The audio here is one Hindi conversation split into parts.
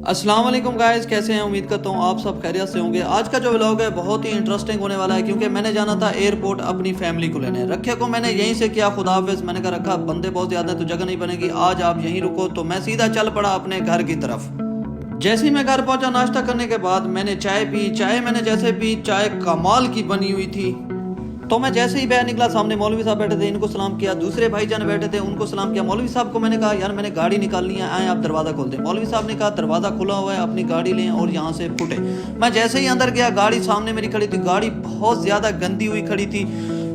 अस्सलाम वालेकुम गाइस, कैसे हैं? उम्मीद करता हूँ आप सब खैरियत से होंगे। आज का जो व्लॉग है बहुत ही इंटरेस्टिंग होने वाला है क्योंकि मैंने जाना था एयरपोर्ट अपनी फैमिली को लेने। रखे को मैंने यहीं से किया खुदा हाफिज़। मैंने कहा रखा बंदे बहुत ज़्यादा हैं तो जगह नहीं बनेगी, आज आप यहीं रुको। तो मैं सीधा चल पड़ा अपने घर की तरफ। जैसे ही मैं घर पहुंचा, नाश्ता करने के बाद मैंने चाय पी। चाय मैंने जैसे पी, चाय कमाल की बनी हुई थी। तो मैं जैसे ही बाहर निकला, सामने मौलवी साहब बैठे थे, इनको सलाम किया। दूसरे भाईजान बैठे थे, उनको सलाम किया। मौलवी साहब को मैंने कहा यार मैंने गाड़ी निकालनी है, आए आप दरवाज़ा खोल दें। मौलवी साहब ने कहा दरवाज़ा खुला हुआ है, अपनी गाड़ी लें और यहाँ से फुटे। मैं जैसे ही अंदर गया, गाड़ी सामने मेरी खड़ी थी। गाड़ी बहुत ज़्यादा गंदी हुई खड़ी थी।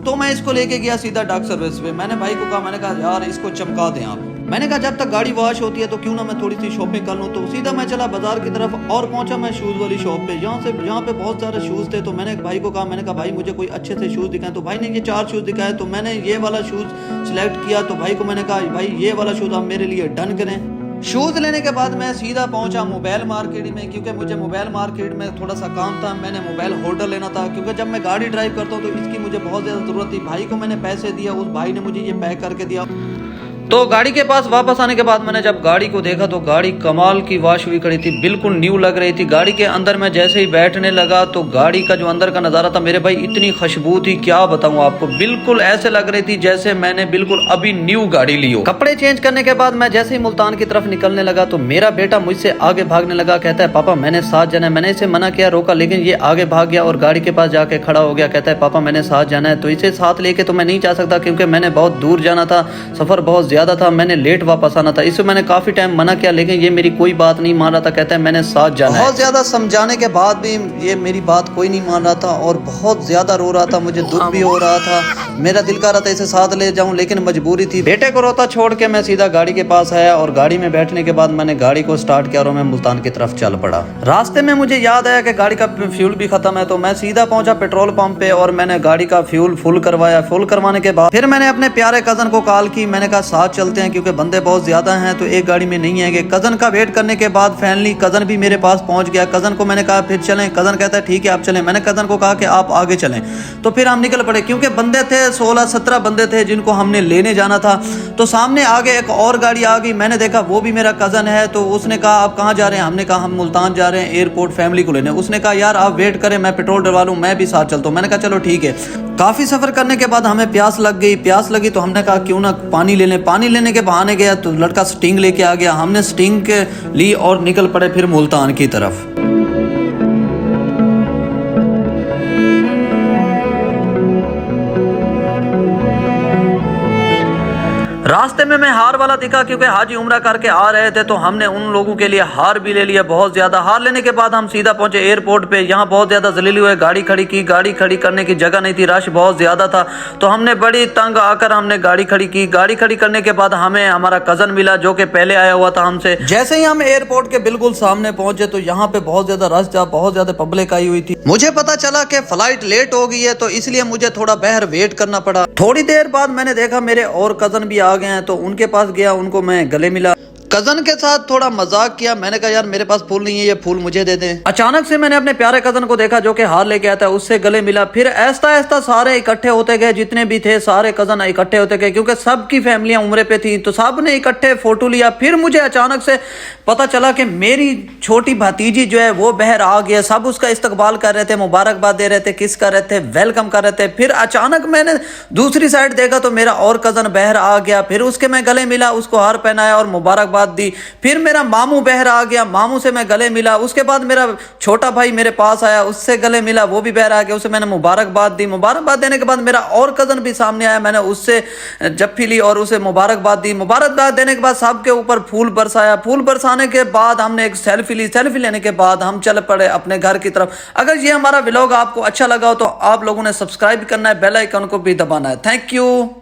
तो मैं इसको लेके गया सीधा डॉक सर्विस पे। मैंने भाई को कहा, मैंने कहा यार इसको चमका दें आप। मैंने कहा जब तक गाड़ी वॉश होती है तो क्यों ना मैं थोड़ी सी शॉपिंग कर लूँ। तो सीधा मैं चला बाजार की तरफ और पहुंचा मैं शूज़ वाली शॉप पे। यहाँ पे बहुत सारे शूज़ थे। तो मैंने भाई को कहा, मैंने कहा भाई मुझे कोई अच्छे से शूज़ दिखाएं। तो भाई ने ये 4 शूज़ दिखाए। तो मैंने ये वाला शूज़ सिलेक्ट किया। तो भाई को मैंने कहा भाई ये वाला शूज़ आप मेरे लिए डन करें। शूज़ लेने के बाद मैं सीधा पहुंचा मोबाइल मार्केट में क्योंकि मुझे मोबाइल मार्केट में थोड़ा सा काम था। मैंने मोबाइल होल्डर लेना था क्योंकि जब मैं गाड़ी ड्राइव करता हूँ तो इसकी मुझे बहुत ज़्यादा ज़रूरत थी। भाई को मैंने पैसे दिया, उस भाई ने मुझे ये पैक करके दिया। तो गाड़ी के पास वापस आने के बाद मैंने जब गाड़ी को देखा तो गाड़ी कमाल की वॉश हुई खड़ी थी, बिल्कुल न्यू लग रही थी। गाड़ी के अंदर मैं जैसे ही बैठने लगा तो गाड़ी का जो अंदर का नज़ारा था मेरे भाई, इतनी खुशबू थी क्या बताऊं आपको। बिल्कुल ऐसे लग रही थी जैसे मैंने बिल्कुल अभी न्यू गाड़ी ली हो। कपड़े चेंज करने के बाद मैं जैसे ही मुल्तान की तरफ निकलने लगा तो मेरा बेटा मुझसे आगे भागने लगा। कहता है पापा मैंने साथ जाना है। मैंने इसे मना किया, रोका, लेकिन ये आगे भाग गया और गाड़ी के पास जाके खड़ा हो गया। कहता है पापा मैंने साथ जाना है। तो इसे साथ लेके तो मैं नहीं जा सकता क्योंकि मैंने बहुत दूर जाना था, सफ़र बहुत ज़्यादा था, मैंने लेट वापस आना था। इसे मैंने काफी टाइम मना किया लेकिन ये मेरी कोई बात नहीं मान रहा था। कहता है मैंने साथ जाना है। बहुत ज्यादा समझाने के बाद भी ये मेरी बात कोई नहीं मान रहा था और बहुत ज्यादा रो रहा था। मुझे दुख भी हो रहा था, मेरा दिल कर रहा था इसे साथ ले जाऊं लेकिन मजबूरी थी। बेटे को रोता छोड़ के मैं सीधा गाड़ी के पास आया और गाड़ी में बैठने के बाद मैंने गाड़ी को स्टार्ट किया और मैं मुल्तान की तरफ चल पड़ा। रास्ते में मुझे याद आया कि गाड़ी का फ्यूल भी खत्म है। तो मैं सीधा पहुंचा पेट्रोल पंप पे और मैंने गाड़ी का फ्यूल फुल करवाया। फुल करवाने के बाद फिर मैंने अपने प्यारे कजन को कॉल की। मैंने कहा साथ चलते हैं क्योंकि बंदे बहुत ज्यादा हैं तो एक गाड़ी में नहीं आएंगे। कजन का वेट करने के बाद फाइनली कजन भी मेरे पास पहुंच गया। कजन को मैंने कहा फिर चलें। कजन कहता है ठीक है आप चलें। मैंने कजन को कहा कि आप आगे चलें। तो फिर हम निकल पड़े क्योंकि बंदे थे 16-17 बंदे थे जिनको हमने लेने जाना था। तो सामने आगे एक और गाड़ी आ गई। मैंने देखा वो भी मेरा कजन है। तो उसने कहा आप कहाँ जा रहे हैं? हमने कहा हम मुल्तान जा रहे हैं एयरपोर्ट फैमिली को लेने। उसने कहा यार आप वेट करें, मैं पेट्रोल डलवा लूँ, मैं भी साथ चलता हूँ। मैंने कहा चलो ठीक है। काफ़ी सफ़र करने के बाद हमें प्यास लग गई। प्यास लगी तो हमने कहा क्यों ना पानी ले लें। पानी लेने के बहाने गया तो लड़का स्टिंग लेके आ गया। हमने स्टिंग के ली और निकल पड़े फिर मुल्तान की तरफ। रास्ते में मैं हार वाला दिखा क्योंकि हाजी उम्रा करके आ रहे थे तो हमने उन लोगों के लिए हार भी ले लिया बहुत ज्यादा। हार लेने के बाद हम सीधा पहुंचे एयरपोर्ट पे। यहाँ बहुत ज्यादा जलीली हुए, गाड़ी खड़ी की। गाड़ी खड़ी करने की जगह नहीं थी, रश बहुत ज्यादा था। तो हमने बड़ी तंग आकर हमने गाड़ी खड़ी की। गाड़ी खड़ी करने के बाद हमें हमारा कजन मिला जो कि पहले आया हुआ था हमसे। जैसे ही हम एयरपोर्ट के बिल्कुल सामने पहुंचे तो यहाँ पे बहुत ज्यादा रश था, बहुत ज्यादा पब्लिक आई हुई थी। मुझे पता चला कि फ्लाइट लेट हो गई है तो इसलिए मुझे थोड़ा बाहर वेट करना पड़ा। थोड़ी देर बाद मैंने देखा मेरे और कजन भी आ गए हैं तो उनके पास गया, उनको मैं गले मिला। कजन के साथ थोड़ा मजाक किया। मैंने कहा यार मेरे पास फूल नहीं है, ये फूल मुझे दे दें। अचानक से मैंने अपने प्यारे कजन को देखा जो कि हार लेके आता है, उससे गले मिला। फिर ऐसा ऐसा सारे इकट्ठे होते गए, जितने भी थे सारे कजन इकट्ठे होते गए क्योंकि सबकी फैमिलियां उम्रे पे थी तो सब ने इकट्ठे फोटो लिया। फिर मुझे अचानक से पता चला कि मेरी छोटी भतीजी जो है वो बाहर आ गया। सब उसका इस्तकबाल कर रहे थे, मुबारकबाद दे रहे थे, किस कर रहे थे, वेलकम कर रहे थे। फिर अचानक मैंने दूसरी साइड देखा तो मेरा और कजन बाहर आ गया। फिर उसके मैं गले मिला, उसको हार पहनाया और मुबारकबाद दी। फिर मेरा मामू बाहर आ गया, मामू से मैं गले मिला। उसके बाद मेरा छोटा भाई मेरे पास आया, उससे गले मिला, वो भी बाहर आ गया, उसे मैंने मुबारकबाद दी। मुबारकबाद देने के बाद मेरा और कजन भी सामने आया, मैंने उससे जफ्फी ली और उसे मुबारकबाद दी। मुबारकबाद देने के बाद सबके ऊपर फूल बरसाया। फूल बरसाने के बाद हमने एक सेल्फी ली। सेल्फी लेने के बाद हम चल पड़े अपने घर की तरफ। अगर ये हमारा व्लॉग आपको अच्छा लगा हो तो आप लोगों ने सब्सक्राइब करना है, बेल आइकन को भी दबाना है। Thank you.